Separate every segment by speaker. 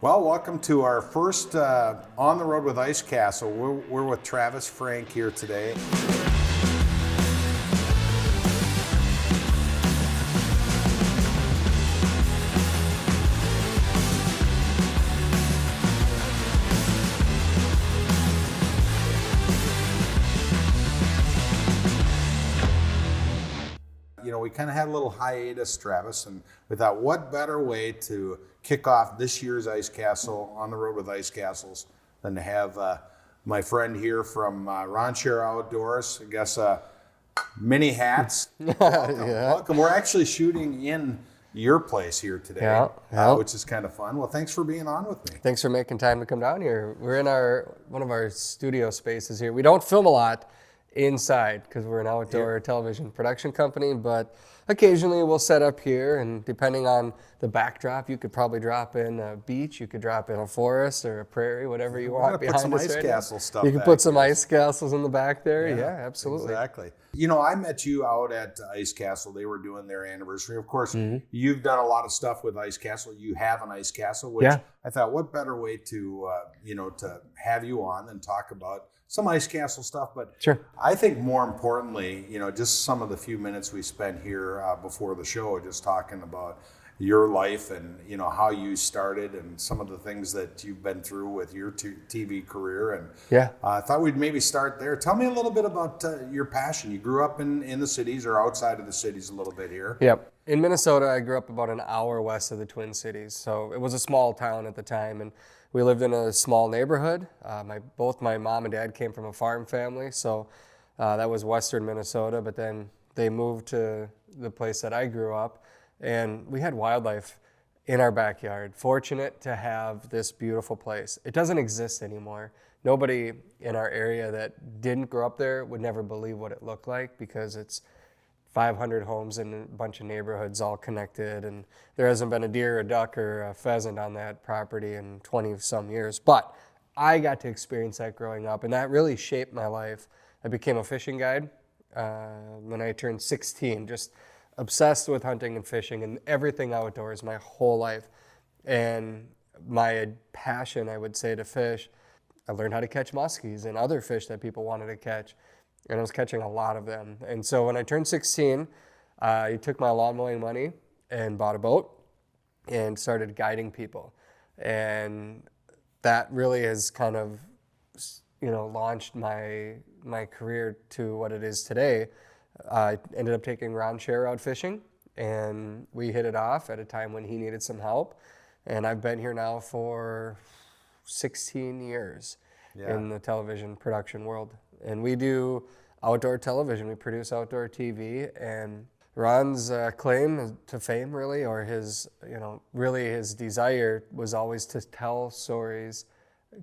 Speaker 1: Well, welcome to our first On the Road with Ice Castle. We're with Travis Frank here today. We kind of had a little hiatus, Travis, and we thought, what better way to kick off this year's Ice Castle, On the Road with Ice Castles, than to have my friend here from Ronshare Outdoors, I guess, mini hats. Welcome. We're actually shooting in your place here today, which is kind of fun. Well, thanks for being on with me.
Speaker 2: Thanks for making time to come down here. We're in one of our studio spaces here. We don't film a lot inside because we're an outdoor television production company, but occasionally we'll set up here, and depending on the backdrop, you could probably drop in a beach, you could drop in a forest or a prairie, whatever you want behind us.
Speaker 1: Put some ice castle stuff.
Speaker 2: You can put some ice castles in the back there. Yeah, absolutely.
Speaker 1: Exactly. I met you out at Ice Castle. They were doing their anniversary. Of course, you've done a lot of stuff with Ice Castle. You have an Ice Castle, which I thought, what better way to to have you on and talk about some Ice Castle stuff. But
Speaker 2: sure.
Speaker 1: I think more importantly, just some of the few minutes we spent here before the show, just talking about your life and how you started and some of the things that you've been through with your TV career. And I thought we'd maybe start there. Tell me a little bit about your passion. You grew up in the cities or outside of the cities a little bit here.
Speaker 2: Yep. In Minnesota, I grew up about an hour west of the Twin Cities. So it was a small town at the time, and we lived in a small neighborhood. Both my mom and dad came from a farm family, so that was western Minnesota. But then they moved to the place that I grew up, and we had wildlife in our backyard. Fortunate to have this beautiful place. It doesn't exist anymore. Nobody in our area that didn't grow up there would never believe what it looked like, because it's 500 homes in a bunch of neighborhoods all connected, and there hasn't been a deer, a duck, or a pheasant on that property in 20 some years. But I got to experience that growing up, and that really shaped my life. I became a fishing guide when I turned 16, just obsessed with hunting and fishing and everything outdoors my whole life. And my passion, I would say, to fish, I learned how to catch muskies and other fish that people wanted to catch. And I was catching a lot of them. And so when I turned 16, I took my lawn mowing money and bought a boat and started guiding people. And that really has kind of, launched my career to what it is today. I ended up taking Ronshare out fishing, and we hit it off at a time when he needed some help. And I've been here now for 16 years in the television production world. And we do outdoor television. We produce outdoor TV. And Ron's claim to fame, really, or his desire was always to tell stories,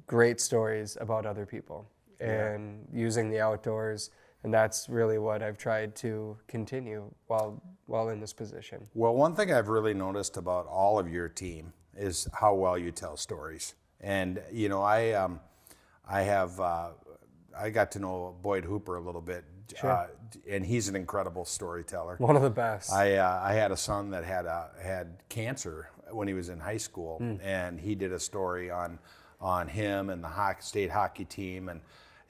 Speaker 2: great stories about other people and using the outdoors. And that's really what I've tried to continue while in this position.
Speaker 1: Well, one thing I've really noticed about all of your team is how well you tell stories. And, I got to know Boyd Hooper a little bit, and he's an incredible storyteller.
Speaker 2: One of the best.
Speaker 1: I had a son that had cancer when he was in high school, and he did a story on him and the state hockey team, and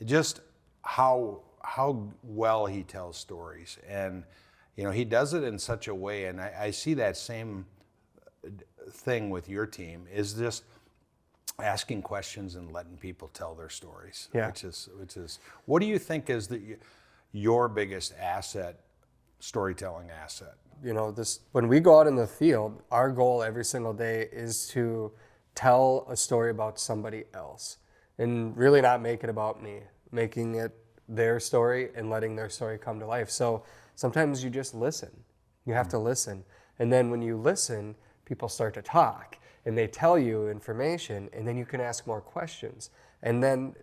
Speaker 1: just how well he tells stories. And he does it in such a way, and I see that same thing with your team, is just asking questions and letting people tell their stories. Which is what do you think is your biggest asset, storytelling asset?
Speaker 2: When we go out in the field, our goal every single day is to tell a story about somebody else, and really not make it about me, making it their story and letting their story come to life. So sometimes you just listen. You have to listen. And then when you listen, people start to talk and they tell you information, and then you can ask more questions. And then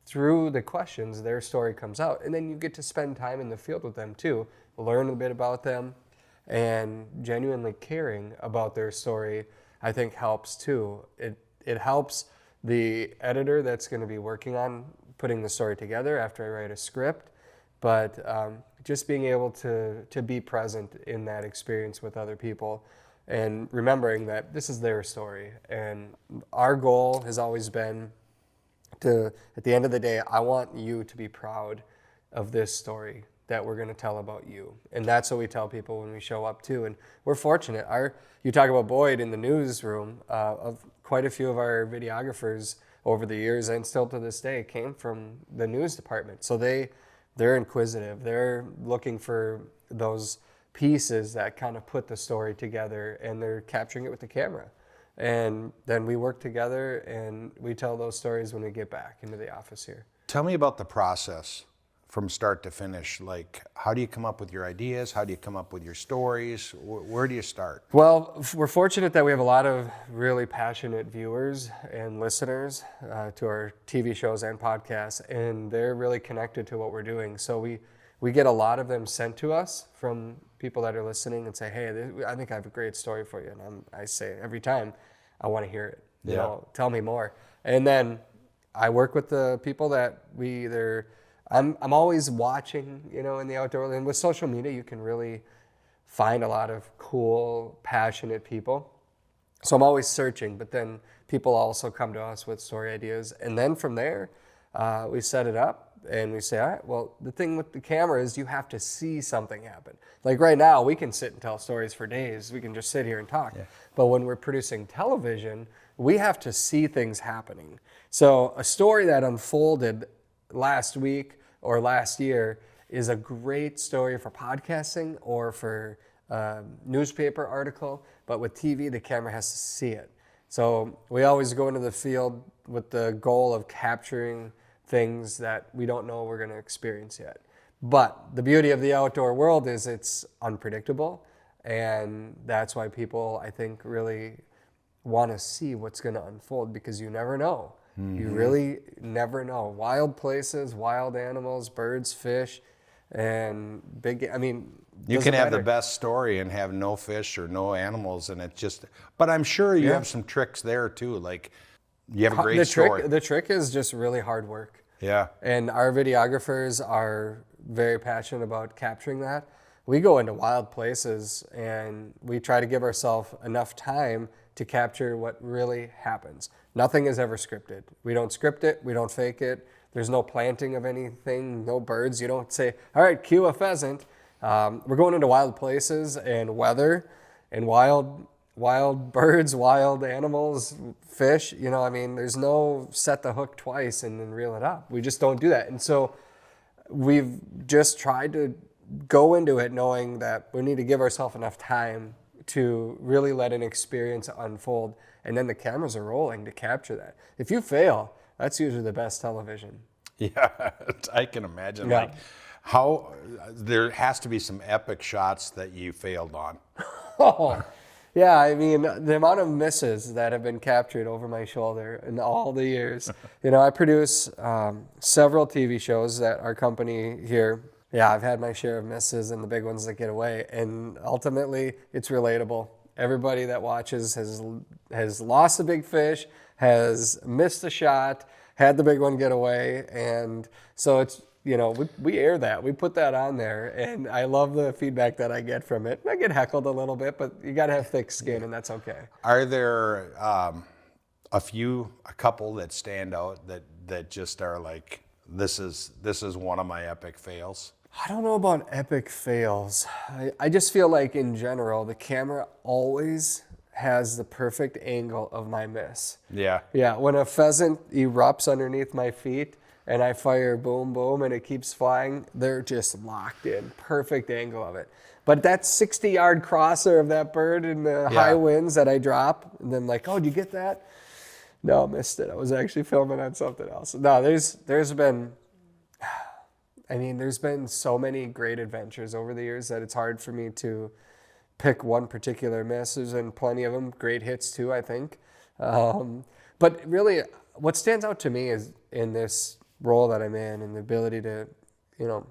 Speaker 2: through the questions, their story comes out. And then you get to spend time in the field with them too, learn a bit about them, and genuinely caring about their story, I think helps too. It helps the editor that's going to be working on putting the story together after I write a script, but just being able to be present in that experience with other people and remembering that this is their story. And our goal has always been to, at the end of the day, I want you to be proud of this story that we're going to tell about you. And that's what we tell people when we show up too. And we're fortunate. You talk about Boyd in the newsroom, of quite a few of our videographers over the years and still to this day came from the news department. So they're inquisitive. They're looking for those pieces that kind of put the story together, and they're capturing it with the camera. And then we work together and we tell those stories when we get back into the office here.
Speaker 1: Tell me about the process from start to finish. Like, how do you come up with your ideas? How do you come up with your stories? Where do you start?
Speaker 2: Well, we're fortunate that we have a lot of really passionate viewers and listeners to our TV shows and podcasts, and they're really connected to what we're doing. So we get a lot of them sent to us from people that are listening and say, hey, I think I have a great story for you. And I say every time, I want to hear it. You know, tell me more. And then I work with the people that I'm always watching, you know, in the outdoor. And with social media, you can really find a lot of cool, passionate people. So I'm always searching, but then people also come to us with story ideas. And then from there, we set it up and we say, all right, well, the thing with the camera is you have to see something happen. Like right now, we can sit and tell stories for days. We can just sit here and talk. Yeah. But when we're producing television, we have to see things happening. So a story that unfolded last week or last year is a great story for podcasting or for a newspaper article, but with TV, the camera has to see it. So we always go into the field with the goal of capturing things that we don't know we're going to experience yet. But the beauty of the outdoor world is it's unpredictable, and that's why people, I think, really want to see what's going to unfold, because you never know. Mm-hmm. You really never know. Wild places, wild animals, birds, fish, and
Speaker 1: you can have the best story and have no fish or no animals, and but I'm sure you have some tricks there too. Like, you have a great story.
Speaker 2: The trick is just really hard work.
Speaker 1: Yeah.
Speaker 2: And our videographers are very passionate about capturing that. We go into wild places and we try to give ourselves enough time to capture what really happens. Nothing is ever scripted. We don't script it. We don't fake it. There's no planting of anything, no birds. You don't say, all right, cue a pheasant. We're going into wild places and weather and wild birds, wild animals, fish. You know, I mean, there's no set the hook twice and then reel it up. We just don't do that. And so we've just tried to go into it knowing that we need to give ourselves enough time to really let an experience unfold. And then the cameras are rolling to capture that. If you fail, that's usually the best television.
Speaker 1: Yeah, I can imagine.
Speaker 2: Yeah.
Speaker 1: Like, how there has to be some epic shots that you failed on.
Speaker 2: Oh, yeah. I mean, the amount of misses that have been captured over my shoulder in all the years. You know, I produce several TV shows at our company here. Yeah, I've had my share of misses and the big ones that get away. And ultimately, it's relatable. Everybody that watches has lost a big fish, has missed a shot, had the big one get away. And so it's, you know, we air that. We put that on there. And I love the feedback that I get from it. I get heckled a little bit, but you got to have thick skin, and that's okay.
Speaker 1: Are there a couple that stand out that just are like, this is one of my epic fails?
Speaker 2: I don't know about epic fails. I just feel like in general, the camera always has the perfect angle of my miss.
Speaker 1: Yeah.
Speaker 2: Yeah, when a pheasant erupts underneath my feet and I fire boom, boom, and it keeps flying, they're just locked in. Perfect angle of it. But that 60-yard crosser of that bird in the high winds that I drop, and then like, oh, did you get that? No, I missed it. I was actually filming on something else. No, there's been so many great adventures over the years that it's hard for me to pick one particular miss. There's been plenty of them, great hits too, I think. But really, what stands out to me is in this role that I'm in, and the ability to, you know,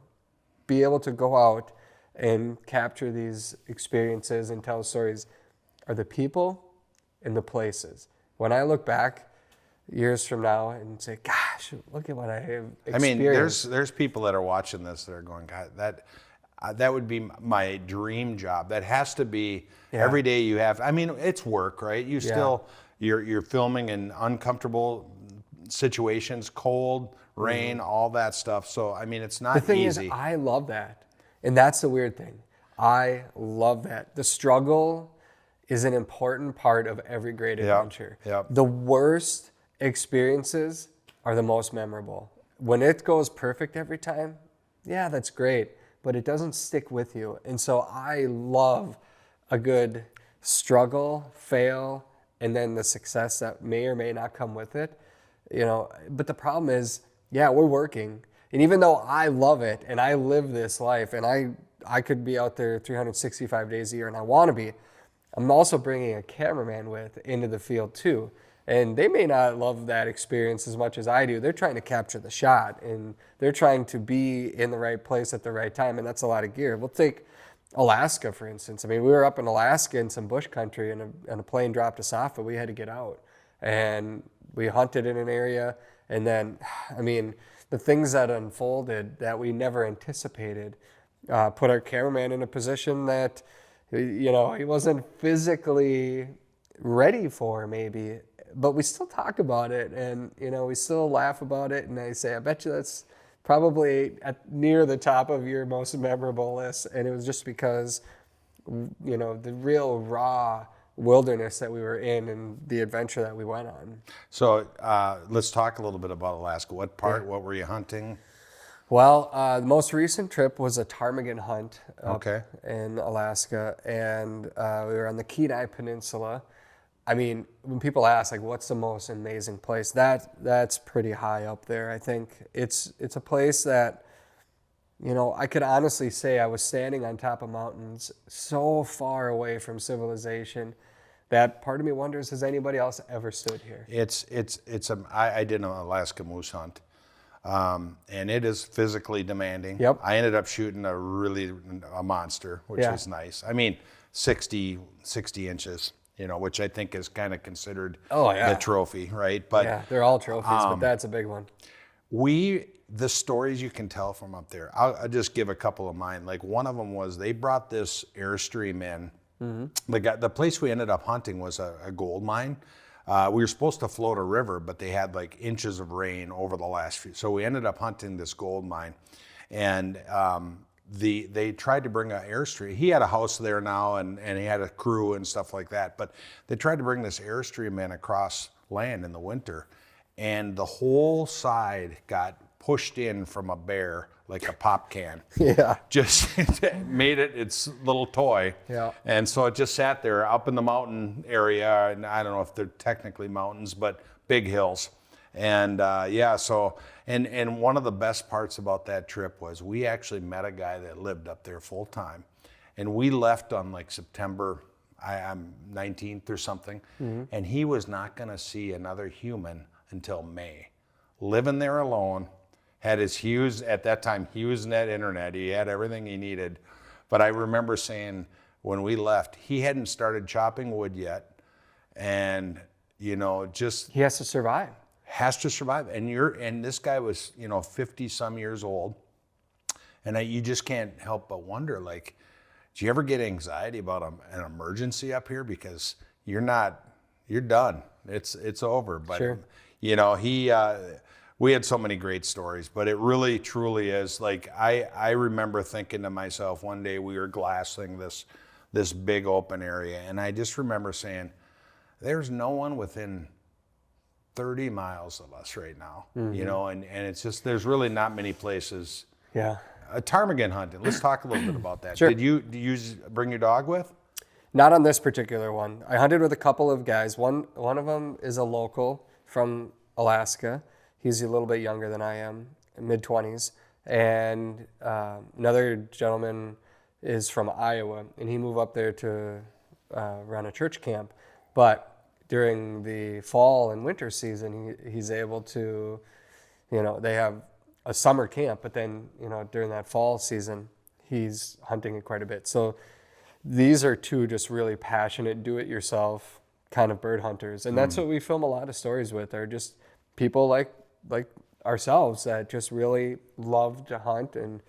Speaker 2: be able to go out and capture these experiences and tell stories, are the people and the places. When I look back years from now and say, gosh, look at what I have experienced.
Speaker 1: I mean, there's people that are watching this that are going, God, that would be my dream job. That has to be every day you have. I mean, it's work, right? You still you're filming in uncomfortable situations, cold, rain, all that stuff. So I mean, it's not
Speaker 2: The thing
Speaker 1: easy.
Speaker 2: is, I love that. And that's the weird thing. I love that. The struggle is an important part of every great adventure.
Speaker 1: Yep.
Speaker 2: The worst experiences are the most memorable. When it goes perfect every time, yeah, that's great, but it doesn't stick with you. And so I love a good struggle, fail, and then the success that may or may not come with it. But the problem is, yeah, we're working. And even though I love it and I live this life and I could be out there 365 days a year and I want to be, I'm also bringing a cameraman with into the field too. And they may not love that experience as much as I do. They're trying to capture the shot and they're trying to be in the right place at the right time. And that's a lot of gear. We'll take Alaska, for instance. I mean, we were up in Alaska in some bush country and a plane dropped us off, but we had to get out. And we hunted in an area. And then, I mean, the things that unfolded that we never anticipated put our cameraman in a position that, he wasn't physically ready for maybe, but we still talk about it and, we still laugh about it. And I say, I bet you that's probably near the top of your most memorable list. And it was just because, the real raw wilderness that we were in and the adventure that we went on.
Speaker 1: So let's talk a little bit about Alaska. What what were you hunting?
Speaker 2: Well, the most recent trip was a ptarmigan hunt up
Speaker 1: Okay.
Speaker 2: in Alaska, and we were on the Kenai Peninsula. I mean, when people ask, like, what's the most amazing place? That's pretty high up there. I think it's a place that, I could honestly say I was standing on top of mountains so far away from civilization that part of me wonders, has anybody else ever stood here?
Speaker 1: I did an Alaska moose hunt. And it is physically demanding.
Speaker 2: Yep.
Speaker 1: I ended up shooting a monster, which was nice. I mean, 60 inches, which I think is kind of considered the trophy, right? But
Speaker 2: yeah, they're all trophies, but that's a big one.
Speaker 1: The stories you can tell from up there, I'll just give a couple of mine. Like one of them was they brought this Airstream in. Mm-hmm. The place we ended up hunting was a gold mine. We were supposed to float a river, but they had like inches of rain over the last few. So we ended up hunting this gold mine, and they tried to bring an Airstream. He had a house there now, and he had a crew and stuff like that. But they tried to bring this Airstream in across land in the winter, and the whole side got pushed in from a bear like a pop can.
Speaker 2: Yeah.
Speaker 1: Just made it its little toy.
Speaker 2: Yeah.
Speaker 1: And so it just sat there up in the mountain area, and I don't know if they're technically mountains, but big hills. And and one of the best parts about that trip was we actually met a guy that lived up there full time. And we left on like September, I'm 19th or something, and he was not gonna see another human until May. Living there alone, had his at that time, HughesNet internet. He had everything he needed. But I remember saying when we left, he hadn't started chopping wood yet. And, just...
Speaker 2: He has to survive.
Speaker 1: Has to survive. And this guy was, 50 some years old. And you just can't help but wonder, like, do you ever get anxiety about an emergency up here? Because you're done. It's over. But,
Speaker 2: sure.
Speaker 1: We had so many great stories, but it really, truly is. Like, I remember thinking to myself, one day we were glassing this big open area, and I just remember saying, there's no one within 30 miles of us right now, and it's just, there's really not many places.
Speaker 2: Yeah.
Speaker 1: Ptarmigan hunting, let's talk a little bit about that.
Speaker 2: Sure.
Speaker 1: Did you bring your dog with?
Speaker 2: Not on this particular one. I hunted with a couple of guys. One of them is a local from Alaska. He's a little bit younger than I am, mid-20s. And another gentleman is from Iowa, and he moved up there to run a church camp. But during the fall and winter season, he's able to, they have a summer camp, but then, during that fall season, he's hunting it quite a bit. So these are two just really passionate, do-it-yourself kind of bird hunters. And that's what we film a lot of stories with, are just people like ourselves that just really love to hunt and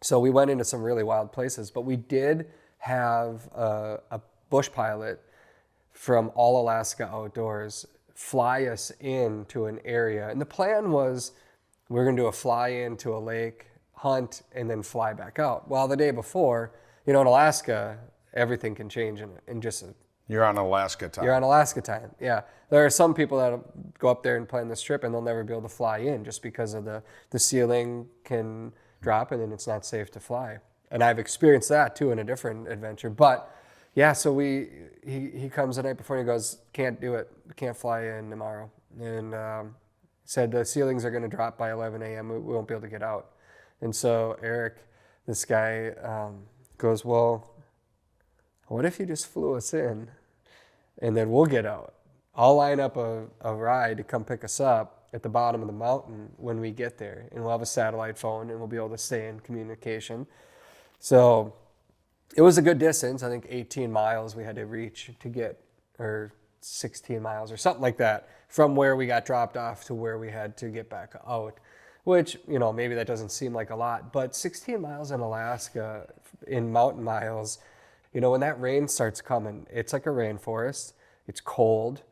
Speaker 2: So we went into some really wild places, but we did have a bush pilot from All Alaska Outdoors fly us into an area. And the plan was we're going to do a fly into a lake, hunt, and then fly back out. Well, the day before, in Alaska, everything can change in just
Speaker 1: You're on Alaska time.
Speaker 2: you're on Alaska time. Yeah. There are some people that go up there and plan this trip and they'll never be able to fly in just because of the ceiling can drop and then it's not safe to fly. And I've experienced that too in a different adventure. But yeah, so he comes the night before and he goes, can't do it. Can't fly in tomorrow. And said the ceilings are going to drop by 11 a.m. We won't be able to get out. And so Eric, this guy, goes, well, what if you just flew us in and then we'll get out? I'll line up a ride to come pick us up at the bottom of the mountain when we get there. And we'll have a satellite phone and we'll be able to stay in communication. So it was a good distance. I think 18 miles we had to reach to get, or 16 miles or something like that, from where we got dropped off to where we had to get back out. Which, maybe that doesn't seem like a lot, but 16 miles in Alaska in mountain miles, when that rain starts coming, it's like a rainforest. It's cold.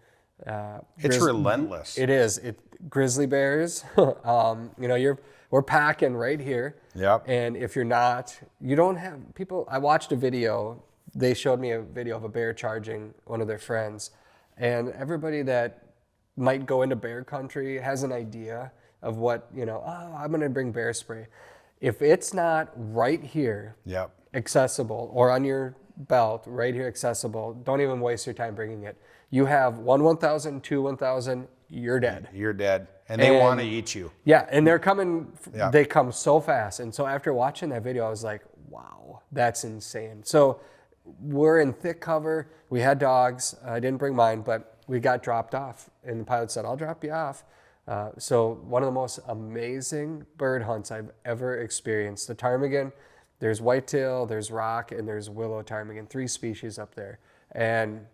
Speaker 1: It's relentless.
Speaker 2: It is. Grizzly bears. We're packing right here.
Speaker 1: Yep.
Speaker 2: And if you're not, you don't have people. I watched a video. They showed me a video of a bear charging one of their friends, and everybody that might go into bear country has an idea of what I'm going to bring bear spray. If it's not right here,
Speaker 1: Yep.
Speaker 2: accessible, or on your belt right here accessible, don't even waste your time bringing it. You have 1,000, 1,000, you're dead.
Speaker 1: You're dead. And they want to eat you.
Speaker 2: Yeah, and they're coming,
Speaker 1: Yeah.
Speaker 2: they come so fast. And so after watching that video, I was like, wow, that's insane. So we're in thick cover. We had dogs. I didn't bring mine, but we got dropped off. And the pilot said, I'll drop you off. So one of the most amazing bird hunts I've ever experienced. The ptarmigan, there's whitetail, there's rock, and there's willow ptarmigan, 3 species up there. And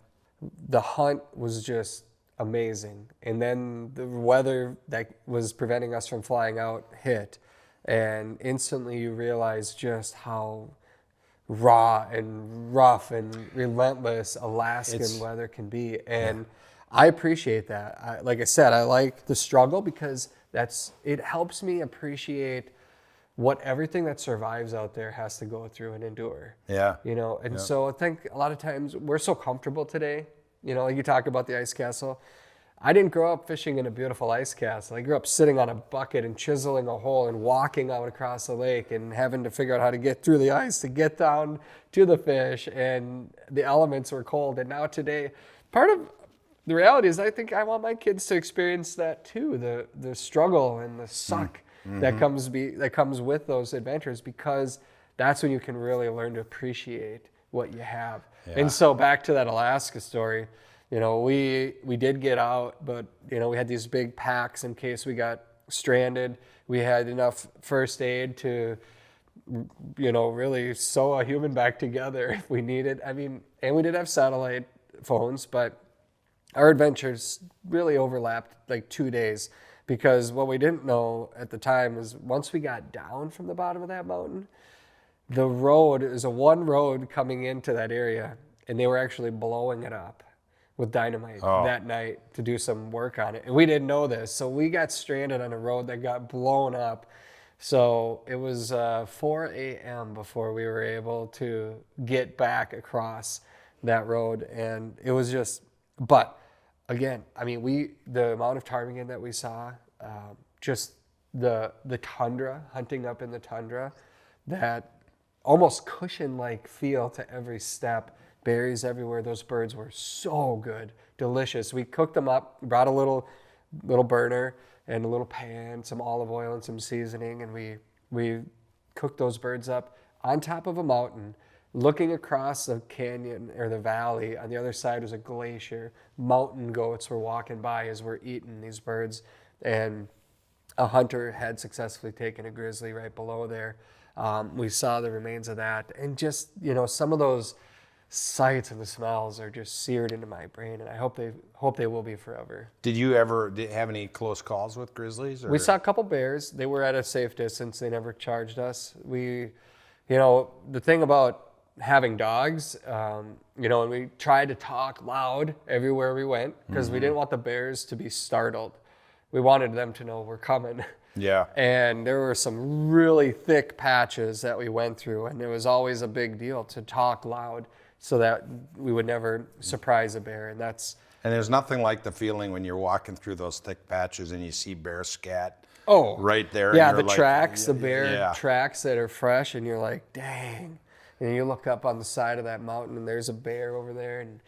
Speaker 2: the hunt was just amazing. And then the weather that was preventing us from flying out hit. And instantly you realize just how raw and rough and relentless Alaskan weather can be. And I appreciate that. Like I said, I like the struggle because it helps me appreciate what everything that survives out there has to go through and endure.
Speaker 1: Yeah.
Speaker 2: So I think a lot of times we're so comfortable today. Like you talk about the ice castle. I didn't grow up fishing in a beautiful ice castle. I grew up sitting on a bucket and chiseling a hole and walking out across the lake and having to figure out how to get through the ice to get down to the fish, and the elements were cold. And now today, part of the reality is I think I want my kids to experience that too, the struggle and the suck that comes with those adventures, because that's when you can really learn to appreciate what you have.
Speaker 1: Yeah.
Speaker 2: And so back to that Alaska story, we did get out, but we had these big packs in case we got stranded. We had enough first aid to really sew a human back together if we needed. And we did have satellite phones, but our adventures really overlapped like 2 days, because what we didn't know at the time is once we got down from the bottom of that mountain, the road is a one road coming into that area, and they were actually blowing it up with dynamite that night to do some work on it. And we didn't know this, so we got stranded on a road that got blown up. So it was 4 a.m. before we were able to get back across that road, and it was just, but again, the amount of ptarmigan that we saw, just the tundra, hunting up in the tundra, that almost cushion-like feel to every step, berries everywhere. Those birds were so good, delicious. We cooked them up, brought a little burner and a little pan, some olive oil and some seasoning, and we cooked those birds up on top of a mountain, looking across the canyon or the valley. On the other side was a glacier. Mountain goats were walking by as we're eating these birds, and a hunter had successfully taken a grizzly right below there. We saw the remains of that, and just some of those sights and the smells are just seared into my brain, and I hope they will be forever.
Speaker 1: Did you ever have any close calls with grizzlies? Or?
Speaker 2: We saw a couple bears. They were at a safe distance. They never charged us. The thing about having dogs, and we tried to talk loud everywhere we went because we didn't want the bears to be startled. We wanted them to know we're coming.
Speaker 1: Yeah.
Speaker 2: And there were some really thick patches that we went through, and it was always a big deal to talk loud so that we would never surprise a bear. And
Speaker 1: there's nothing like the feeling when you're walking through those thick patches and you see bear scat right there.
Speaker 2: Yeah,
Speaker 1: and
Speaker 2: the
Speaker 1: you're
Speaker 2: tracks, the bear
Speaker 1: yeah.
Speaker 2: tracks that are fresh, and you're like, dang. And you look up on the side of that mountain, and there's a bear over there. And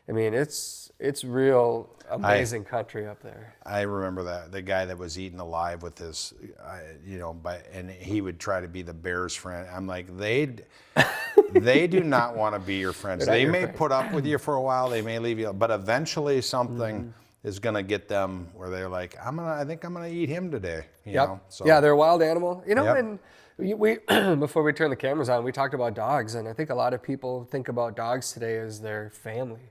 Speaker 2: I mean, it's real amazing country up there.
Speaker 1: I remember the guy that was eaten alive with his, and he would try to be the bear's friend. I'm like, they do not want to be your friends. They may put up with you for a while, they may leave you, but eventually something is going to get them where they're like, I think I'm gonna eat him today. You know? So,
Speaker 2: yeah, they're a wild animal.
Speaker 1: Yep.
Speaker 2: And we before we turn the cameras on, we talked about dogs, and I think a lot of people think about dogs today as their family.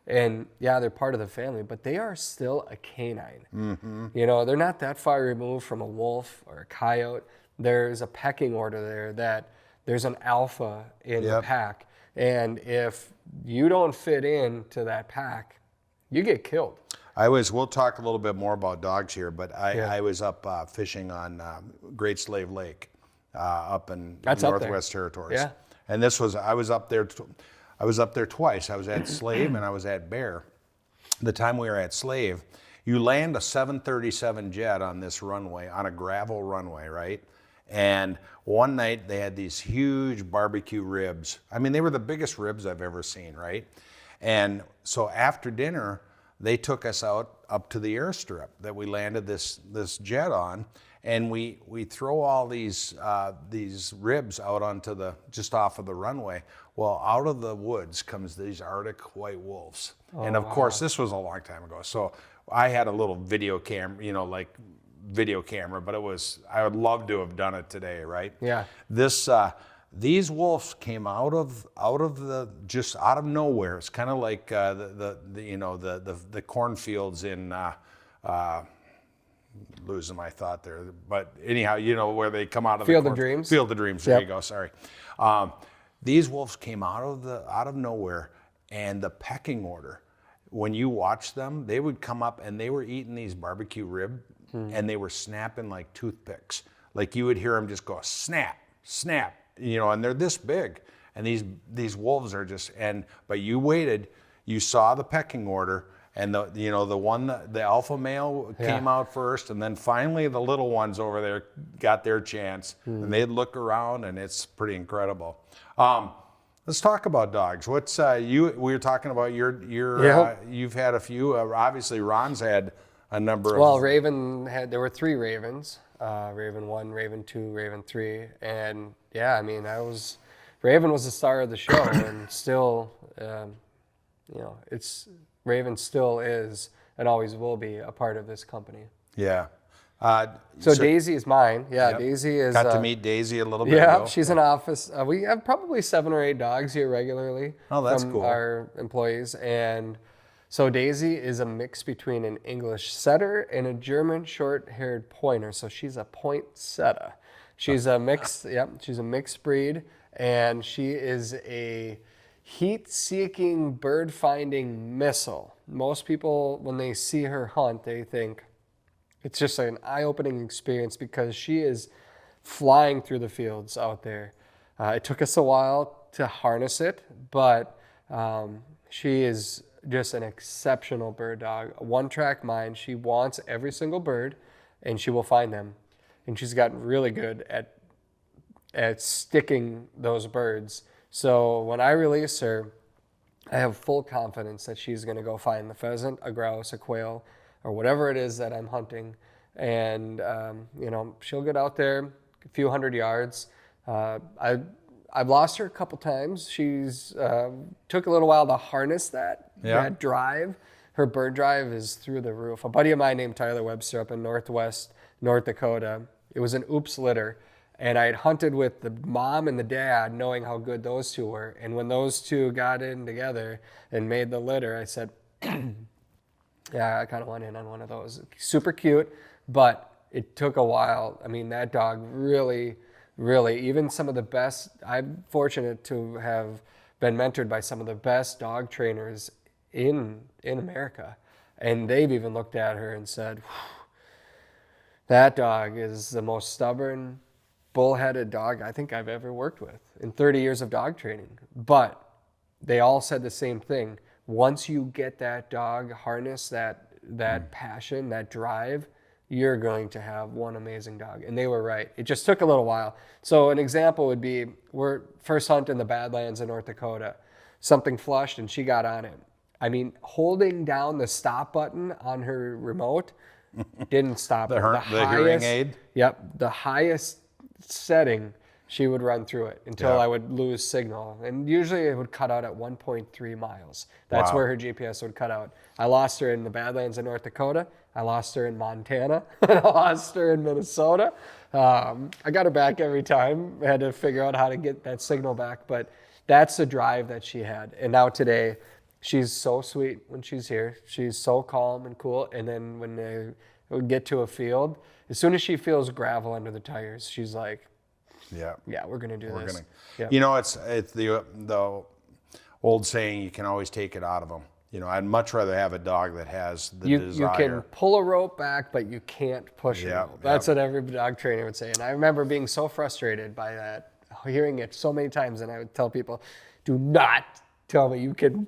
Speaker 2: And yeah, they're part of the family, but they are still a canine. Mm-hmm. They're not that far removed from a wolf or a coyote. There's a pecking order there that there's an alpha in the pack. And if you don't fit into that pack, you get killed.
Speaker 1: We'll talk a little bit more about dogs here, but I was up fishing on Great Slave Lake up in Northwest Territories.
Speaker 2: Yeah.
Speaker 1: And I was up there twice. I was at Slave and I was at Bear. The time we were at Slave, you land a 737 jet on this runway, on a gravel runway, right? And one night they had these huge barbecue ribs. I mean, they were the biggest ribs I've ever seen, right? And so after dinner, they took us up to the airstrip that we landed this jet on, and we throw all these ribs out onto just off of the runway. Well, out of the woods comes these Arctic white wolves, and of course this was a long time ago. So I had a little video camera, but I would love to have done it today, right?
Speaker 2: Yeah.
Speaker 1: These wolves came out of nowhere. It's kind of like the cornfields in losing my thought there, but anyhow, where they come out of
Speaker 2: Field of Dreams.
Speaker 1: Field of Dreams. There you go. Sorry. These wolves came out of nowhere, and the pecking order. When you watch them, they would come up and they were eating these barbecue rib, and they were snapping like toothpicks. Like you would hear them just go snap, snap. And they're this big, and these wolves are but you waited, you saw the pecking order, and the alpha male came out first, and then finally the little ones over there got their chance, and they'd look around, and it's pretty incredible. Let's talk about dogs. What's we were talking about you've had a few. Obviously, Ron's had a number of.
Speaker 2: Well, there were 3 ravens. Raven 1, Raven 2, Raven 3, and yeah, I mean, Raven was the star of the show, and still, Raven still is and always will be a part of this company.
Speaker 1: Yeah.
Speaker 2: So Daisy is mine. Yeah,
Speaker 1: yep.
Speaker 2: Daisy is.
Speaker 1: Got to meet Daisy a little bit
Speaker 2: yeah,
Speaker 1: ago.
Speaker 2: She's in office. We have probably 7 or 8 dogs here regularly.
Speaker 1: Oh, that's
Speaker 2: from
Speaker 1: cool.
Speaker 2: Our employees, and so Daisy is a mix between an English setter and a German short-haired pointer. So she's a poinsettia. She's a mix. She's a mixed breed, and she is a heat-seeking, bird-finding missile. Most people, when they see her hunt, they think it's just an eye-opening experience because she is flying through the fields out there. It took us a while to harness it, but she is just an exceptional bird dog. A one-track mind. She wants every single bird, and she will find them. And she's gotten really good at sticking those birds. So when I release her, I have full confidence that she's going to go find the pheasant, a grouse, a quail, or whatever it is that I'm hunting. And, she'll get out there a few hundred yards. I've lost her a couple times. She's took a little while to harness that drive. Her bird drive is through the roof. A buddy of mine named Tyler Webster up in North Dakota, it was an oops litter, And I had hunted with the mom and the dad, knowing how good those two were. And when those two got in together and made the litter, I said, yeah, I kind of went in on one of those. Super cute, but it took a while. I mean, that dog really, even some of the best, I'm fortunate to have been mentored by some of the best dog trainers in America. And they've even looked at her and said, that dog is the most stubborn, bullheaded dog I think I've ever worked with in 30 years of dog training. But they all said the same thing. Once you get that dog harness, that passion, that drive, you're going to have one amazing dog. And they were right. It just took a little while. So an example would be, we're first hunt in the Badlands in North Dakota. Something flushed and she got on it. I mean, holding down the stop button on her remote didn't stop
Speaker 1: The
Speaker 2: her.
Speaker 1: hearing aid?
Speaker 2: Yep, the highest setting, she would run through it until
Speaker 1: Yeah.
Speaker 2: I would lose signal. And usually it would cut out at 1.3 miles. That's
Speaker 1: Wow.
Speaker 2: where her GPS would cut out. I lost her in the Badlands in North Dakota. I lost her in Montana. I lost her in Minnesota. I got her back every time. I had to figure out how to get that signal back. But that's the drive that she had. And now today, she's so sweet when she's here. She's so calm and cool. And then when they would get to a field, as soon as she feels gravel under the tires, she's like,
Speaker 1: Yeah.
Speaker 2: yeah, we're going to do this. Yep.
Speaker 1: You know, it's the old saying, you can always take it out of them. You know, I'd much rather have a dog that has the
Speaker 2: You
Speaker 1: desire.
Speaker 2: can pull a rope back, but you can't push a
Speaker 1: Yep,
Speaker 2: rope. That's what every dog trainer would say. And I remember being so frustrated by that, hearing it so many times. And I would tell people, do not tell me you can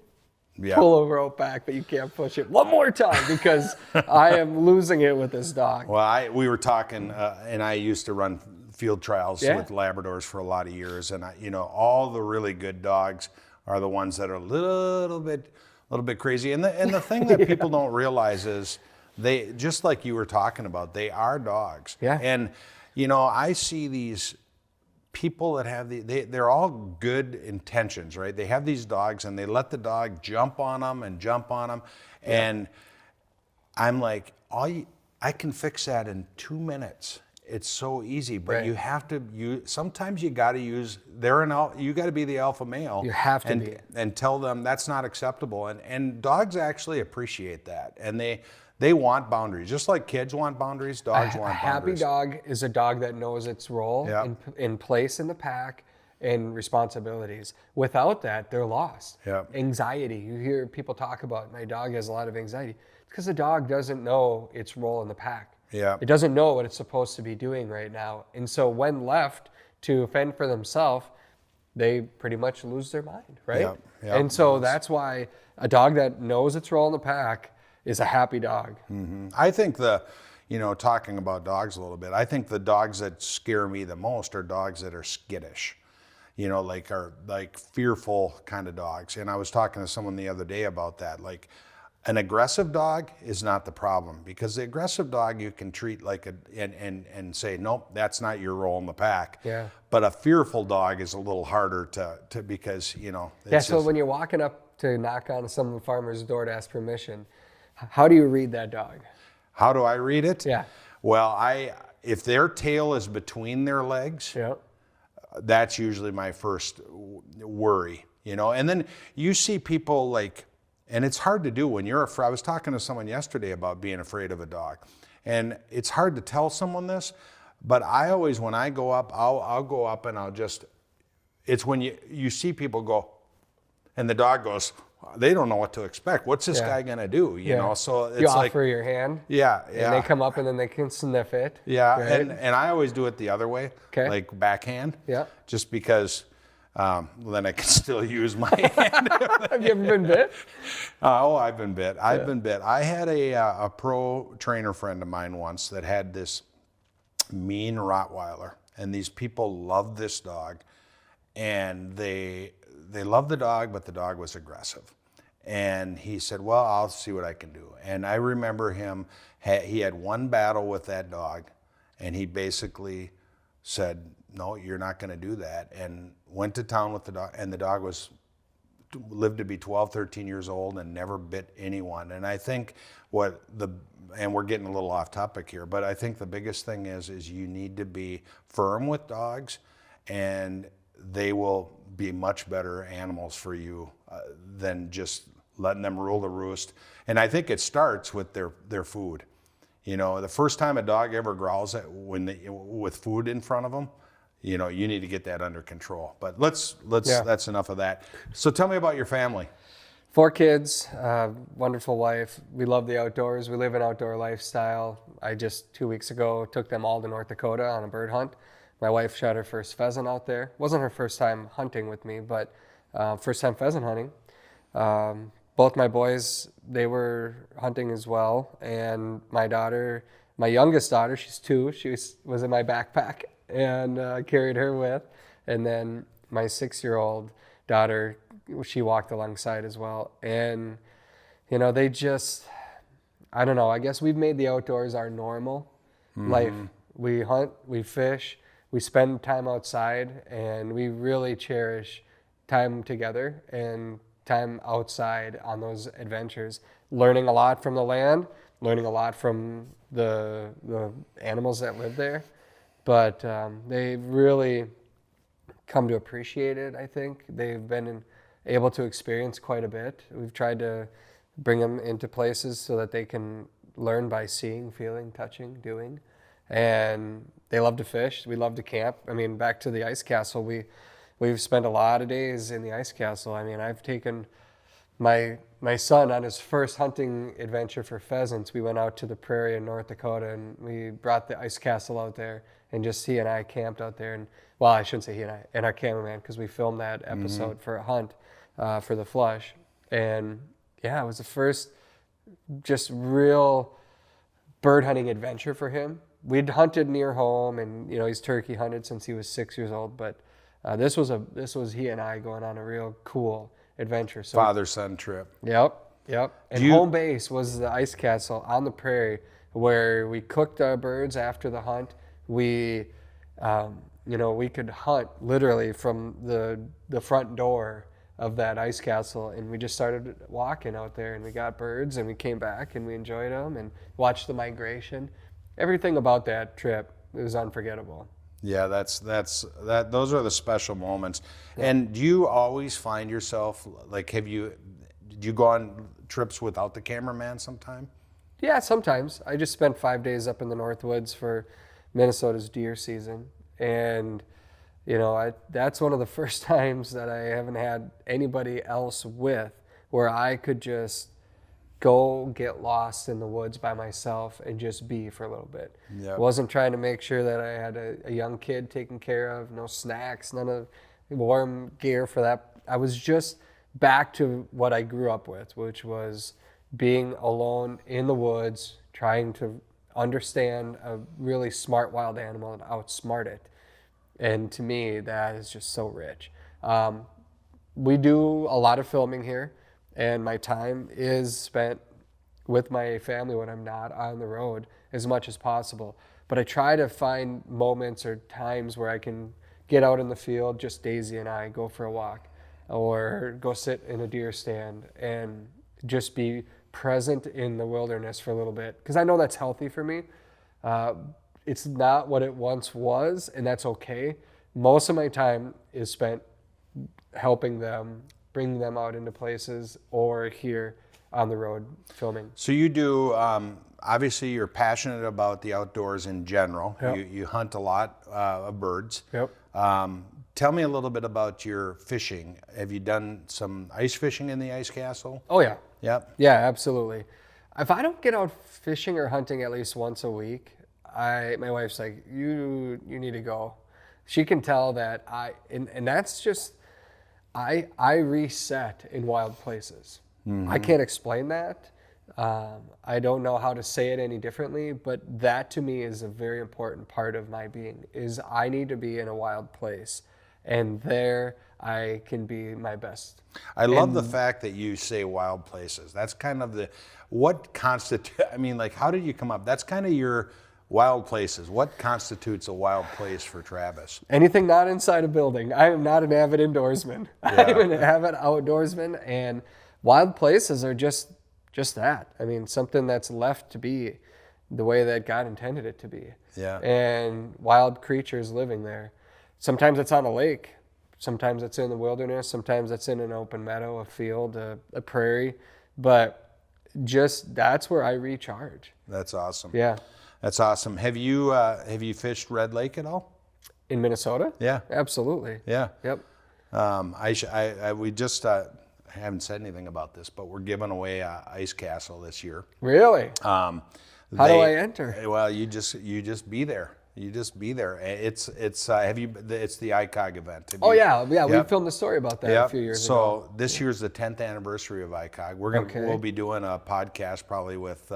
Speaker 1: Yeah.
Speaker 2: pull a rope back, but you can't push it one more time, because I am losing it with this dog.
Speaker 1: Well, we were talking, and I used to run field trials
Speaker 2: Yeah.
Speaker 1: with Labradors for a lot of years, and all the really good dogs are the ones that are a little bit crazy. And the thing that people don't realize is, they, just like you were talking about, they are dogs.
Speaker 2: Yeah.
Speaker 1: And I see these people that have they're all good intentions, right? They have these dogs and they let the dog jump on them. And I'm like, I can fix that in 2 minutes. It's so easy, but
Speaker 2: Right.
Speaker 1: you have to sometimes you got to use, you got to be the alpha male.
Speaker 2: You have to be.
Speaker 1: And tell them that's not acceptable. And dogs actually appreciate that. And they want boundaries. Just like kids want boundaries, dogs want
Speaker 2: A happy
Speaker 1: boundaries.
Speaker 2: dog is a dog that knows its role
Speaker 1: Yeah.
Speaker 2: in place in the pack and responsibilities. Without that, they're lost.
Speaker 1: Yeah.
Speaker 2: Anxiety. You hear people talk about, my dog has a lot of anxiety. It's because the dog doesn't know its role in the pack.
Speaker 1: Yeah.
Speaker 2: It doesn't know what it's supposed to be doing right now. And so when left to fend for themselves, they pretty much lose their mind, right?
Speaker 1: Yeah, yeah.
Speaker 2: And so that's why a dog that knows its role in the pack is a happy dog.
Speaker 1: I think talking about dogs a little bit, I think the dogs that scare me the most are dogs that are skittish, like fearful kind of dogs. And I was talking to someone the other day about that. Like, an aggressive dog is not the problem, because the aggressive dog you can treat like and say, nope, that's not your role in the pack.
Speaker 2: Yeah.
Speaker 1: But a fearful dog is a little harder to because it's
Speaker 2: So when you're walking up to knock on some farmer's door to ask permission, how do you read that dog?
Speaker 1: how do I read it?
Speaker 2: Yeah.
Speaker 1: Well, if their tail is between their legs,
Speaker 2: Yeah.
Speaker 1: that's usually my first worry, and then you see people like, and it's hard to do when you're afraid. I was talking to someone yesterday about being afraid of a dog, and it's hard to tell someone this, but I always, when I go up, I'll go up and it's when you see people go, and the dog goes, they don't know what to expect. What's this
Speaker 2: Yeah.
Speaker 1: guy gonna do? So it's
Speaker 2: You
Speaker 1: like,
Speaker 2: offer your hand.
Speaker 1: yeah.
Speaker 2: And they come up and then they can sniff it.
Speaker 1: Yeah,
Speaker 2: right?
Speaker 1: and I always do it the other way,
Speaker 2: Okay.
Speaker 1: like backhand.
Speaker 2: Yeah.
Speaker 1: Just because then I can still use my hand.
Speaker 2: Have you ever been bit?
Speaker 1: I've been bit. I've been bit. I had a pro trainer friend of mine once that had this mean Rottweiler, and these people loved this dog, and they loved the dog, but the dog was aggressive. And he said, well, I'll see what I can do. And I remember he had one battle with that dog, and he basically said, no, you're not going to do that, and went to town with the dog, and the dog was lived to be 12, 13 years old and never bit anyone. And I think and we're getting a little off topic here, but I think the biggest thing is you need to be firm with dogs, and they will be much better animals for you than just letting them rule the roost. And I think it starts with their food. You know, the first time a dog ever growls with food in front of them, you know, you need to get that under control. But that's enough of that. So tell me about your family.
Speaker 2: 4 kids, wonderful wife. We love the outdoors. We live an outdoor lifestyle. I just 2 weeks ago took them all to North Dakota on a bird hunt. My wife shot her first pheasant out there. Wasn't her first time hunting with me, but first time pheasant hunting. Both my boys, they were hunting as well. And my daughter, my youngest daughter, she's 2. She was in my backpack and carried her with. And then my 6-year-old daughter, she walked alongside as well. And, you know, they just, I don't know, I guess we've made the outdoors our normal life. We hunt, we fish, we spend time outside, and we really cherish time together and time outside on those adventures, learning a lot from the land, learning a lot from the animals that live there. But they really come to appreciate it, I think. They've been able to experience quite a bit. We've tried to bring them into places so that they can learn by seeing, feeling, touching, doing. And they love to fish. We love to camp. I mean, back to the ice castle, we've spent a lot of days in the ice castle. I mean, I've taken my son on his first hunting adventure for pheasants. We went out to the prairie in North Dakota, and we brought the ice castle out there, and just he and I camped out there. And well, I shouldn't say he and I, and our cameraman, because we filmed that episode for a hunt for the flush. And yeah, it was the first just real bird hunting adventure for him. We'd hunted near home, and you know, he's turkey hunted since he was 6 years old. But this was he and I going on a real cool adventure. So
Speaker 1: Father-son trip.
Speaker 2: Yep. And home base was the ice castle on the prairie, where we cooked our birds after the hunt. We, we could hunt literally from the front door of that ice castle, and we just started walking out there, and we got birds, and we came back, and we enjoyed them and watched the migration. Everything about that trip was unforgettable.
Speaker 1: Yeah, those are the special moments. Yeah. And do you always find yourself, like, do you go on trips without the cameraman sometime?
Speaker 2: Yeah, sometimes. I just spent 5 days up in the Northwoods for Minnesota's deer season. And, you know, that's one of the first times that I haven't had anybody else with, where I could just go get lost in the woods by myself and just be for a little bit. Yep. Wasn't trying to make sure that I had a young kid taken care of, no snacks, none of warm gear for that. I was just back to what I grew up with, which was being alone in the woods, trying to understand a really smart wild animal and outsmart it. And to me, that is just so rich. We do a lot of filming here, and my time is spent with my family when I'm not on the road as much as possible. But I try to find moments or times where I can get out in the field, just Daisy and I, go for a walk, or go sit in a deer stand and just be present in the wilderness for a little bit. Because I know that's healthy for me. It's not what it once was, and that's okay. Most of my time is spent helping them, bringing them out into places, or here on the road filming.
Speaker 1: So you do, obviously you're passionate about the outdoors in general.
Speaker 2: Yep.
Speaker 1: You hunt a lot of birds.
Speaker 2: Yep.
Speaker 1: Tell me a little bit about your fishing. Have you done some ice fishing in the ice castle?
Speaker 2: Oh yeah.
Speaker 1: Yep.
Speaker 2: Yeah, absolutely. If I don't get out fishing or hunting at least once a week, my wife's like, you need to go. She can tell that and that's just, I reset in wild places. Mm-hmm. I can't explain that. I don't know how to say it any differently, but that to me is a very important part of my being, is I need to be in a wild place, and there I can be my best.
Speaker 1: I love the fact that you say wild places. That's kind of what constitutes, I mean, like, how did you come up? That's kind of Wild places. What constitutes a wild place for Travis?
Speaker 2: Anything not inside a building. I am not an avid indoorsman. I'm an avid outdoorsman, and wild places are just that. I mean, something that's left to be the way that God intended it to be.
Speaker 1: Yeah.
Speaker 2: And wild creatures living there. Sometimes it's on a lake. Sometimes it's in the wilderness. Sometimes it's in an open meadow, a field, a prairie. But just that's where I recharge.
Speaker 1: That's awesome.
Speaker 2: Yeah.
Speaker 1: That's awesome. Have you fished Red Lake at all?
Speaker 2: In Minnesota?
Speaker 1: Yeah.
Speaker 2: Absolutely.
Speaker 1: Yeah.
Speaker 2: Yep.
Speaker 1: We just haven't said anything about this, but we're giving away a ice castle this year.
Speaker 2: Really? How do I enter?
Speaker 1: Well, you just be there. You just be there. It's it's the ICOG event.
Speaker 2: Oh yeah. We
Speaker 1: Yep.
Speaker 2: filmed a story about that a few years ago.
Speaker 1: So this year's the 10th anniversary of ICOG. We'll be doing a podcast probably with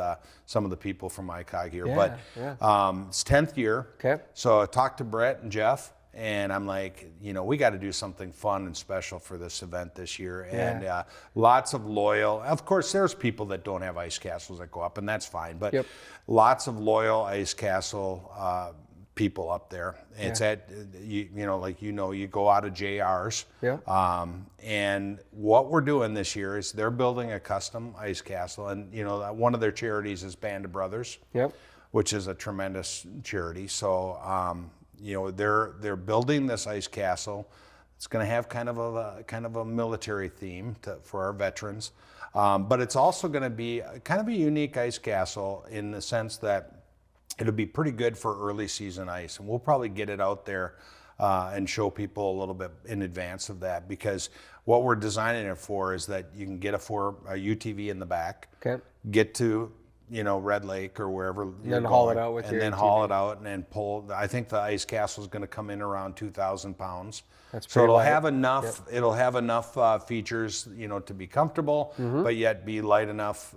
Speaker 1: some of the people from ICOG here. But it's 10th year.
Speaker 2: Okay.
Speaker 1: So I talked to Brett and Jeff, and I'm like, we got to do something fun and special for this event this year. And lots of loyal. Of course, there's people that don't have ice castles that go up, and that's fine. But lots of loyal ice castle people up there. It's at you go out of JR's. And what we're doing this year is they're building a custom ice castle, and one of their charities is Band of Brothers, which is a tremendous charity. So they're building this ice castle. It's going to have kind of a military theme for our veterans, but it's also going to be kind of a unique ice castle in the sense that it'll be pretty good for early season ice, and we'll probably get it out there and show people a little bit in advance of that, because what we're designing it for is that you can get a UTV in the back, get to Red Lake or wherever you're
Speaker 2: then
Speaker 1: going,
Speaker 2: haul it out with
Speaker 1: and
Speaker 2: your
Speaker 1: then
Speaker 2: ATV.
Speaker 1: haul it out and then pull. I think the ice castle is going to come in around 2,000 pounds.
Speaker 2: That's
Speaker 1: so
Speaker 2: pretty
Speaker 1: it'll
Speaker 2: light.
Speaker 1: have enough. It'll have enough features, to be comfortable, but yet be light enough.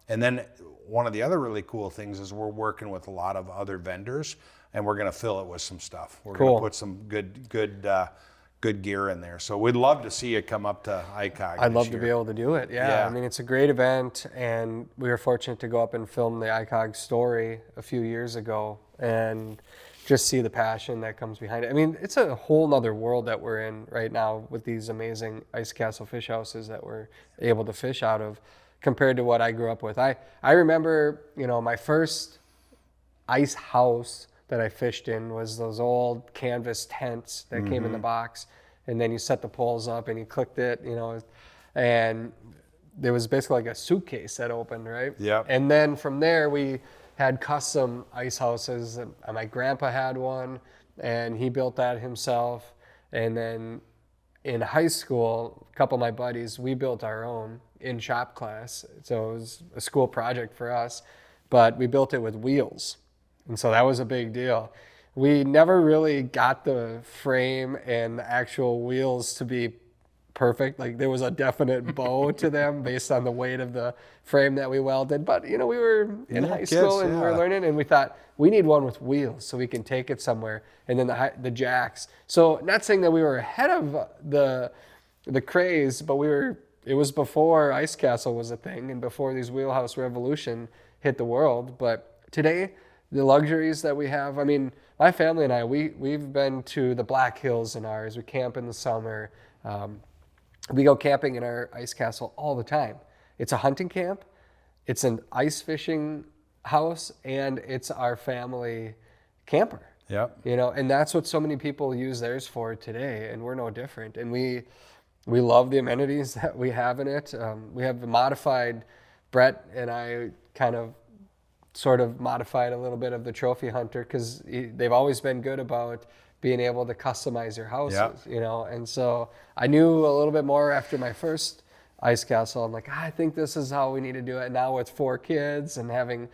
Speaker 1: And then one of the other really cool things is we're working with a lot of other vendors, and we're going to fill it with some stuff. We're going to put some good gear in there. So we'd love to see it come up to ICOG.
Speaker 2: I'd love to be able to do it. Yeah. I mean, it's a great event, and we were fortunate to go up and film the ICOG story a few years ago and just see the passion that comes behind it. I mean, it's a whole nother world that we're in right now with these amazing ice castle fish houses that we're able to fish out of compared to what I grew up with. I remember, my first ice house that I fished in was those old canvas tents that came in the box, and then you set the poles up and you clicked it, and there was basically like a suitcase that opened, right?
Speaker 1: Yeah.
Speaker 2: And then from there we had custom ice houses. My grandpa had one, and he built that himself. And then in high school, a couple of my buddies, we built our own in shop class. So it was a school project for us, but we built it with wheels. And so that was a big deal. We never really got the frame and the actual wheels to be perfect. Like there was a definite bow to them based on the weight of the frame that we welded. But we were in high school and we were learning, and we thought we need one with wheels so we can take it somewhere. And then the jacks. So not saying that we were ahead of the craze, but it was before Ice Castle was a thing and before these wheelhouse revolution hit the world. But today, the luxuries that we have, I mean, my family and I, we've been to the Black Hills in ours. We camp in the summer. We go camping in our ice castle all the time. It's a hunting camp, it's an ice fishing house, and it's our family camper.
Speaker 1: Yep.
Speaker 2: And that's what so many people use theirs for today, and we're no different. And we love the amenities that we have in it. We have the modified, Brett and I kind of sort of modified a little bit of the trophy hunter, because they've always been good about being able to customize your houses, and so I knew a little bit more after my first ice castle. I'm like, I think this is how we need to do it. Now with 4 kids and having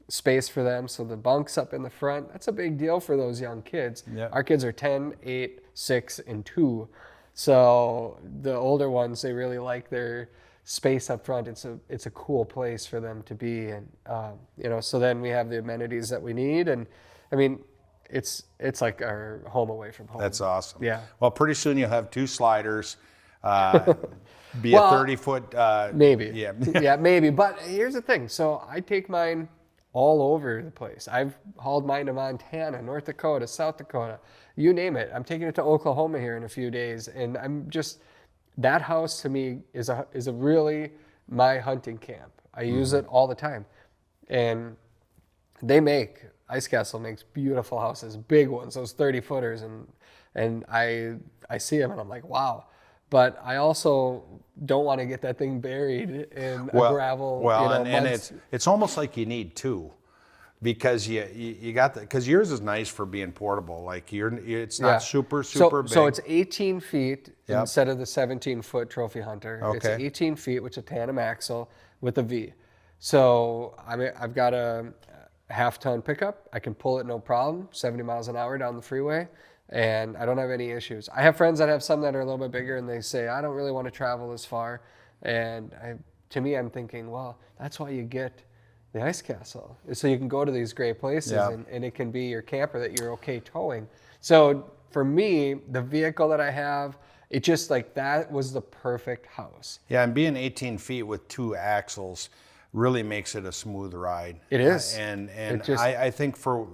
Speaker 2: space for them, so the bunks up in the front, that's a big deal for those young kids.
Speaker 1: Yep.
Speaker 2: Our kids are 10, 8, 6, and 2. So the older ones, they really like their space up front. It's a cool place for them to be, and so then we have the amenities that we need, and I mean, it's like our home away from home.
Speaker 1: That's awesome.
Speaker 2: Yeah.
Speaker 1: Well, pretty soon you'll have 2 sliders, be a 30-foot.
Speaker 2: Maybe.
Speaker 1: Yeah.
Speaker 2: Yeah, maybe. But here's the thing. So I take mine all over the place. I've hauled mine to Montana, North Dakota, South Dakota, you name it. I'm taking it to Oklahoma here in a few days, and I'm just, that house to me is a really my hunting camp. I use it all the time, and Ice Castle makes beautiful houses, big ones, those 30-footers, and I see them and I'm like, wow. But I also don't want to get that thing buried in a gravel.
Speaker 1: Well, and it's almost like you need two, because you got that, because yours is nice for being portable. Like it's not super big.
Speaker 2: So it's 18 feet
Speaker 1: Yep.
Speaker 2: instead of the 17-foot Trophy Hunter. It's
Speaker 1: Okay.
Speaker 2: 18 feet, which is a tandem axle with a V. So I've got a half-ton pickup. I can pull it no problem, 70 miles an hour down the freeway, and I don't have any issues. I have friends that have some that are a little bit bigger, and they say, I don't really want to travel as far. And to me, I'm thinking, well, that's why you get the Ice Castle, so you can go to these great places,
Speaker 1: Yeah.
Speaker 2: and it can be your camper that you're okay towing. So for me, the vehicle that I have, it just like that was the perfect house.
Speaker 1: Yeah, and being 18 feet with two axles really makes it a smooth ride.
Speaker 2: It is.
Speaker 1: And
Speaker 2: It just-
Speaker 1: I think for,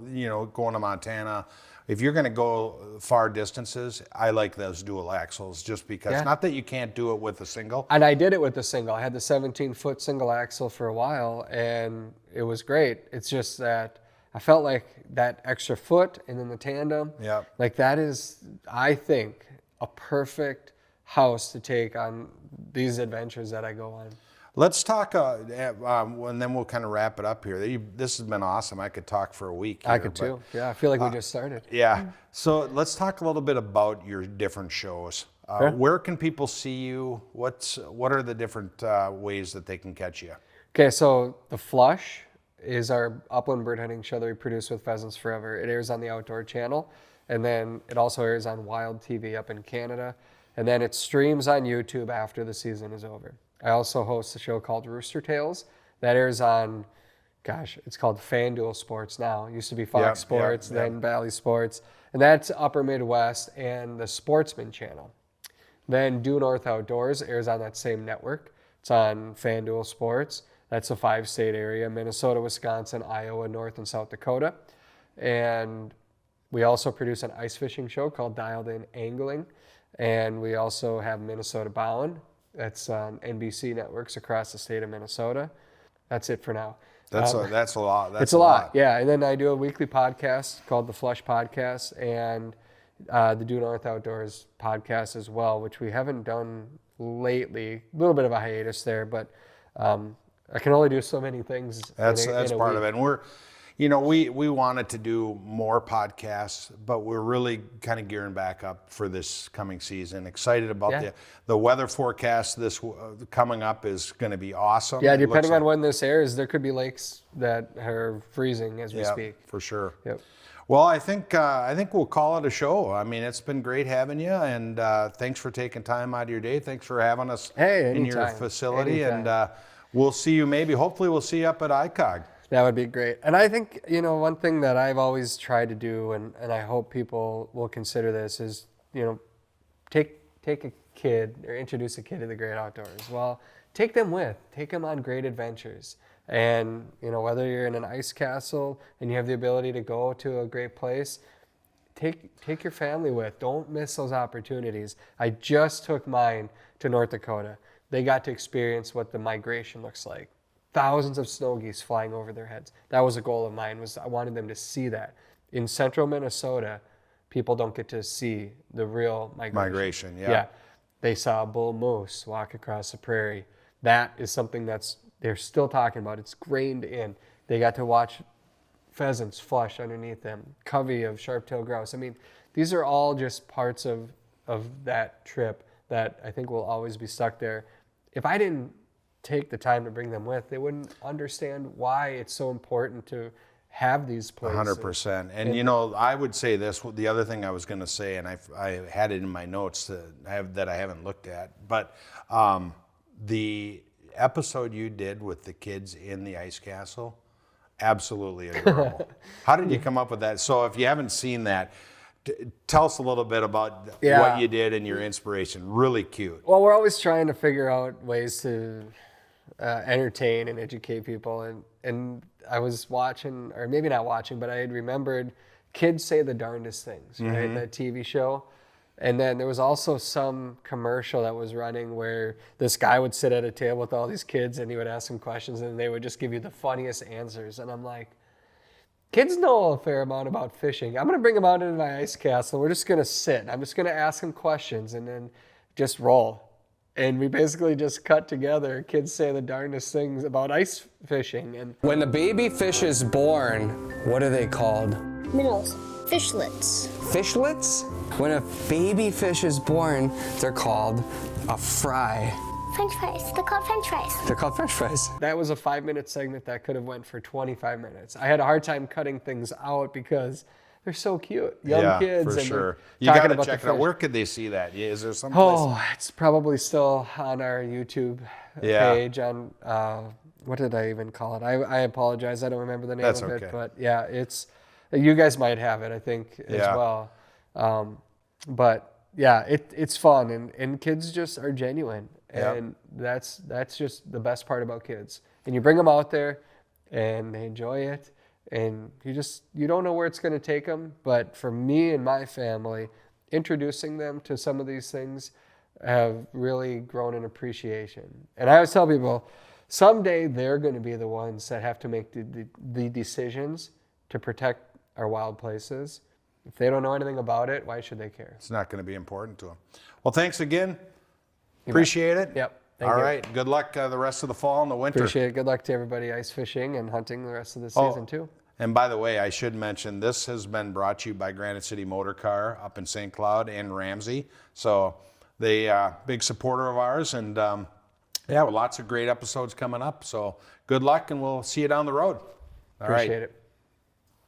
Speaker 1: going to Montana, if you're going to go far distances, I like those dual axles, just because,
Speaker 2: Yeah.
Speaker 1: not that you can't do it with a single.
Speaker 2: And I did it with the single. I had the 17-foot single axle for a while, and it was great. It's just that I felt like that extra foot and then the tandem,
Speaker 1: Yep.
Speaker 2: like that is, I think, a perfect house to take on these adventures that I go on.
Speaker 1: Let's talk, and then we'll kind of wrap it up here. This has been awesome. I could talk for a week here,
Speaker 2: I could too. Yeah, I feel like we just started.
Speaker 1: Yeah. So let's talk a little bit about your different shows.
Speaker 2: Sure.
Speaker 1: Where can people see you? What are the different ways that they can catch you?
Speaker 2: Okay, so The Flush is our upland bird hunting show that we produce with Pheasants Forever. It airs on the Outdoor Channel, and then it also airs on Wild TV up in Canada, and then it streams on YouTube after the season is over. I also host a show called Rooster Tales that airs on, it's called FanDuel Sports now. It used to be Fox
Speaker 1: Yep,
Speaker 2: Sports,
Speaker 1: yep.
Speaker 2: then Valley Sports, and that's Upper Midwest and the Sportsman Channel. Then Due North Outdoors airs on that same network. It's on FanDuel Sports. That's a 5-state area: Minnesota, Wisconsin, Iowa, North and South Dakota. And we also produce an ice fishing show called Dialed In Angling. And we also have Minnesota Bound. That's on NBC networks across the state of Minnesota. That's it for now.
Speaker 1: That's a lot. That's
Speaker 2: It's a lot, yeah. And then I do a weekly podcast called The Flush Podcast, and the Due North Outdoors podcast as well, which we haven't done lately. A little bit of a hiatus there, but I can only do so many things.
Speaker 1: That's
Speaker 2: in a
Speaker 1: part
Speaker 2: week.
Speaker 1: of it. And we wanted to do more podcasts, but we're really kind of gearing back up for this coming season. Excited about
Speaker 2: Yeah.
Speaker 1: the weather forecast. Coming up is going to be awesome.
Speaker 2: Yeah,
Speaker 1: It looks
Speaker 2: depending on
Speaker 1: like-
Speaker 2: when this airs, there could be lakes that are freezing as we
Speaker 1: Yeah,
Speaker 2: speak.
Speaker 1: for sure.
Speaker 2: Yep.
Speaker 1: Well, I think we'll call it a show. I mean, it's been great having you, and thanks for taking time out of your day. Thanks for having us
Speaker 2: Hey,
Speaker 1: in your
Speaker 2: anytime.
Speaker 1: facility,
Speaker 2: Anytime.
Speaker 1: and we'll see you. Hopefully, we'll see you up at ICOG.
Speaker 2: That would be great. And I think, one thing that I've always tried to do, and I hope people will consider this, is, take a kid or introduce a kid to the great outdoors. Well, take them on great adventures. And, whether you're in an ice castle and you have the ability to go to a great place, take your family with. Don't miss those opportunities. I just took mine to North Dakota. They got to experience what the migration looks like. Thousands of snow geese flying over their heads. That was a goal of mine, I wanted them to see that. In central Minnesota, people don't get to see the real migration.
Speaker 1: Yeah.
Speaker 2: They saw a bull moose walk across the prairie. That is something they're still talking about. It's grained in. They got to watch pheasants flush underneath them, covey of sharp-tailed grouse. I mean, these are all just parts of that trip that I think will always be stuck there. If I didn't take the time to bring them with, they wouldn't understand why it's so important to have these places.
Speaker 1: 100%. And I would say this. The other thing I was going to say, and I had it in my notes that I haven't looked at, but the episode you did with the kids in the ice castle, absolutely adorable. How did you come up with that? So if you haven't seen that, tell us a little bit about what you did and your inspiration. Really cute.
Speaker 2: Well, we're always trying to figure out ways to entertain and educate people. And I was watching, or maybe not watching, but I had remembered Kids Say the Darndest Things, right? That TV show. And then there was also some commercial that was running where this guy would sit at a table with all these kids and he would ask them questions and they would just give you the funniest answers. And I'm like, kids know a fair amount about fishing. I'm going to bring them out into my ice castle. We're just going to sit. I'm just going to ask them questions and then just roll. And we basically just cut together Kids Say the Darndest Things about ice fishing. And when the baby fish is born, what are they called?
Speaker 3: Minnows. Fishlets.
Speaker 2: Fishlets? When a baby fish is born, they're called a fry.
Speaker 3: French fries. They're called French fries.
Speaker 2: They're called French fries. That was a 5-minute segment that could have went for 25 minutes. I had a hard time cutting things out because they're so cute. Young kids.
Speaker 1: for
Speaker 2: and
Speaker 1: sure.
Speaker 2: they're
Speaker 1: You
Speaker 2: talking
Speaker 1: got to
Speaker 2: about
Speaker 1: check
Speaker 2: the
Speaker 1: it out.
Speaker 2: fish.
Speaker 1: Where could they see that? Is there some place?
Speaker 2: Oh, it's probably still on our YouTube page on, what did I even call it? I apologize. I don't remember the name
Speaker 1: That's
Speaker 2: of
Speaker 1: okay.
Speaker 2: it. But yeah, you guys might have it, I think, as well. But yeah, it's fun and kids just are genuine. And that's just the best part about kids. And you bring them out there and they enjoy it. And you don't know where it's going to take them. But for me and my family, introducing them to some of these things have really grown in appreciation. And I always tell people, someday they're going to be the ones that have to make the decisions to protect our wild places. If they don't know anything about it, why should they care?
Speaker 1: It's not going to be important to them. Well, thanks again. Appreciate it.
Speaker 2: Yep. Thank
Speaker 1: All
Speaker 2: you.
Speaker 1: right. Good luck the rest of the fall and the winter.
Speaker 2: Appreciate it. Good luck to everybody ice fishing and hunting the rest of the season too.
Speaker 1: And by the way, I should mention this has been brought to you by Granite City Motor Car up in St. Cloud and Ramsey. So they big supporter of ours, and lots of great episodes coming up. So good luck, and we'll see you down the road. All right.
Speaker 2: Appreciate it.